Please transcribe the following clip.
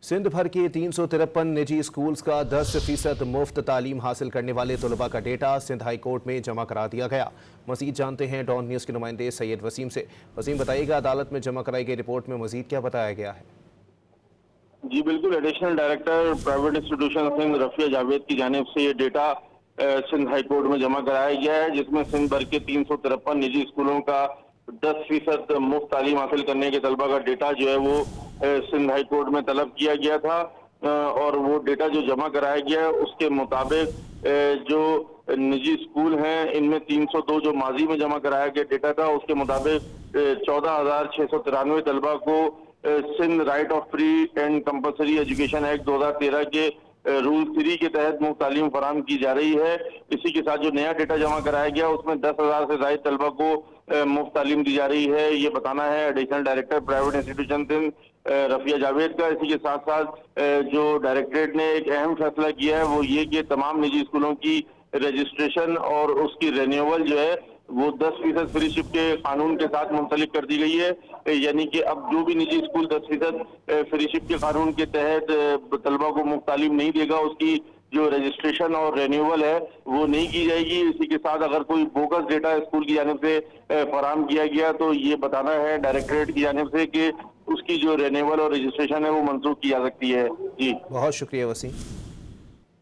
सिंध भर के 353 निजी स्कूल्स का 10% मुफ्त तालीम हासिल करने वाले तलबा का डेटा सिंध हाई कोर्ट में जमा करा दिया गया। मजीद जानते हैं डॉन न्यूज़ के नुमाइंदे सैयद वसीम से। वसीम, बताइएगा अदालत में जमा कराई गई रिपोर्ट में मजीद क्या बताया गया है? जी बिल्कुल, additional director private institution Sindh Rafia Javed की जानिब से ये डेटा सिंध हाई कोर्ट में जमा कराया गया है, जिसमें सिंध भर के 353 निजी स्कूलों का 10% मुफ्त तालीम हासिल करने के तलबा का डेटा जो है वो सिंध हाई कोर्ट में तलब किया गया था। और वो डेटा जो जमा कराया गया है उसके मुताबिक जो निजी स्कूल हैं इनमें 302 जो माजी में जमा कराया गया डेटा था उसके मुताबिक 14,693 तलबा को Sindh right of free and compulsory education act 2013 के रूल 3 के तहत मुफ्त तालीम फराहम की जा रही है। इसी के साथ जो नया डेटा जमा कराया गया उसमें 10,000 से ज्यादा तलबा को मुफ्त तालीम दी जा रही है। ये बताना है additional director private institution Sindh Rafia Javed का। इसी के साथ साथ जो डायरेक्टरेट ने एक अहम फैसला किया है वो ये कि तमाम निजी स्कूलों की रजिस्ट्रेशन और उसकी रिन्यूअल जो है वो 10% फ्रीशिप के कानून के साथ मुंसलिक कर दी गई है। यानी कि अब जो भी निजी स्कूल 10% फ्रीशिप के कानून के तहत तलबा को मुफ्त तालीम नहीं देगा उसकी जो रजिस्ट्रेशन और रिन्यूअल है वो नहीं की जाएगी। इसी के साथ अगर कोई बोगस डेटा स्कूल की जानिब से फराहम किया गया तो ये बताना है डायरेक्टरेट की जानिब से कि उसकी जो रिन्यूअल और रजिस्ट्रेशन है वो मंसूख की जा सकती है। जी बहुत शुक्रिया वसीम।